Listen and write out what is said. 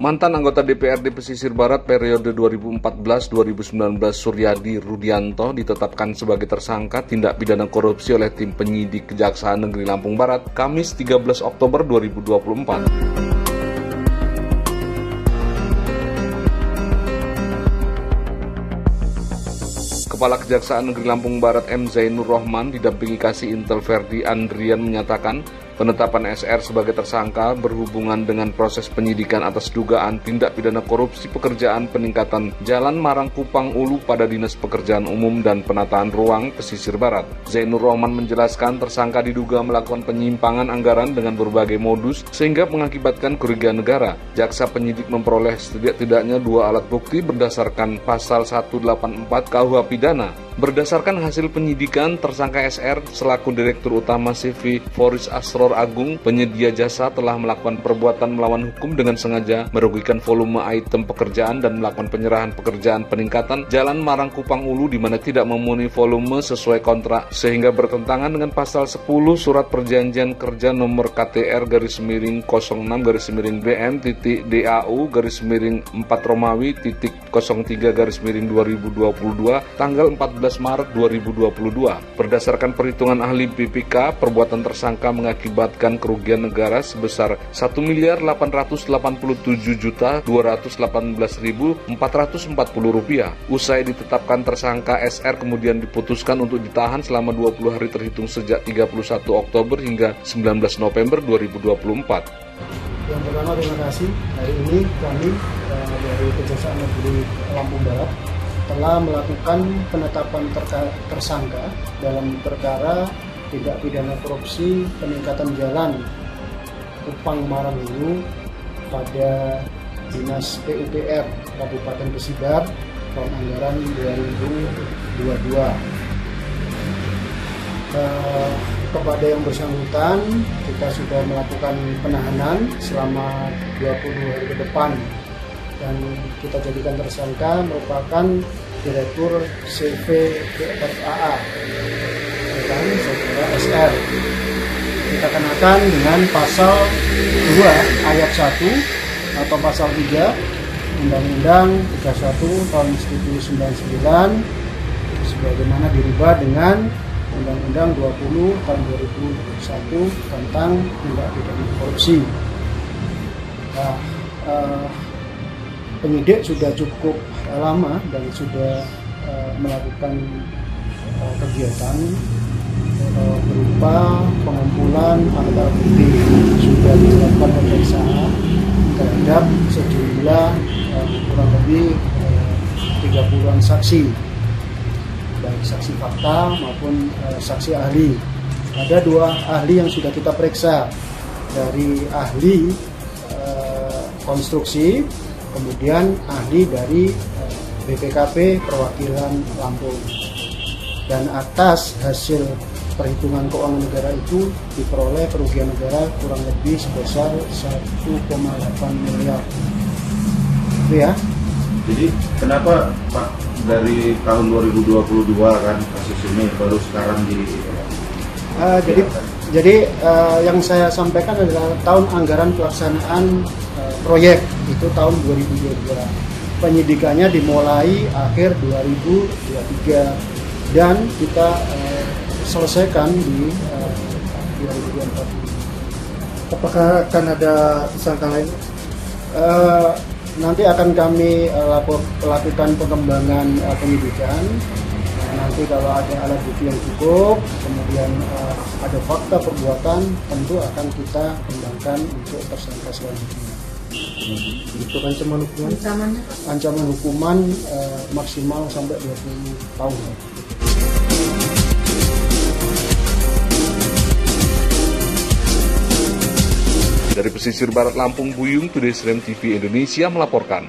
Mantan anggota DPRD Pesisir Barat periode 2014-2019 Suryadi Rudianto ditetapkan sebagai tersangka tindak pidana korupsi oleh tim penyidik Kejaksaan Negeri Lampung Barat Kamis 13 Oktober 2024. Kepala Kejaksaan Negeri Lampung Barat M. Zainur Rohman didampingi Kasih Intel Ferdi Andrian menyatakan penetapan SR sebagai tersangka berhubungan dengan proses penyidikan atas dugaan tindak pidana korupsi pekerjaan peningkatan Jalan Marang Kupang Ulu pada Dinas Pekerjaan Umum dan Penataan Ruang Pesisir Barat. Zainur Rohman menjelaskan tersangka diduga melakukan penyimpangan anggaran dengan berbagai modus sehingga mengakibatkan kerugian negara. Jaksa penyidik memperoleh setidak-tidaknya 2 alat bukti berdasarkan pasal 184 KUH Pidana. Berdasarkan hasil penyidikan, tersangka SR selaku Direktur Utama CV Foris Asror Agung, penyedia jasa telah melakukan perbuatan melawan hukum dengan sengaja merugikan volume item pekerjaan dan melakukan penyerahan pekerjaan peningkatan Jalan Marang Kupang Ulu di mana tidak memenuhi volume sesuai kontrak sehingga bertentangan dengan pasal 10 Surat Perjanjian Kerja nomor KTR-0/4 Romawi.DAU/4-3/03/2022 tanggal 14 Maret 2022. Berdasarkan perhitungan ahli BPK, perbuatan tersangka mengakibatkan kerugian negara sebesar Rp1.887.218.440. Usai ditetapkan tersangka, SR kemudian diputuskan untuk ditahan selama 20 hari terhitung sejak 31 Oktober hingga 19 November 2024. Yang pertama, terima kasih. Hari ini kami dari Kejaksaan Negeri Lampung Barat telah melakukan penetapan tersangka dalam perkara tindak pidana korupsi peningkatan jalan Kupang Marang Ulu pada Dinas PUPR Kabupaten Pesisir tahun anggaran 2022. Kepada yang bersangkutan kita sudah melakukan penahanan selama 20 hari ke depan dan kita jadikan tersangka merupakan Direktur CV BFAA dan saudara SR. Kita kenakan dengan pasal 2 ayat 1 atau pasal 3 Undang-Undang 31 tahun 1999 sebagaimana dirubah dengan Undang-Undang 20 tahun 2001 tentang tindak pidana korupsi. Penyidik sudah cukup lama dan sudah melakukan kegiatan berupa pengumpulan alat bukti. Sudah dilakukan pemeriksaan terhadap sejumlah kurang lebih 30-an saksi, baik saksi fakta maupun saksi ahli. Ada 2 ahli yang sudah kita periksa, dari ahli konstruksi, kemudian ahli dari BPKP Perwakilan Lampung. Dan atas hasil perhitungan keuangan negara itu diperoleh kerugian negara kurang lebih sebesar 1,8 miliar. Itu ya. Jadi kenapa Pak dari tahun 2022 kan kasus ini baru sekarang Jadi yang saya sampaikan adalah tahun anggaran pelaksanaan proyek itu tahun 2022. Penyidikannya dimulai akhir 2023 dan kita selesaikan di 2024. Apakah akan ada tersangka lain? Nanti akan kami lakukan pengembangan penyidikan. Nanti kalau ada alat bukti yang cukup, kemudian ada fakta perbuatan, tentu akan kita kembangkan untuk tersangka selanjutnya. Itu ancaman hukuman? Ancaman hukuman maksimal sampai 20 tahun. Dari Pesisir Barat Lampung, Buyung, Today's Rem TV Indonesia melaporkan.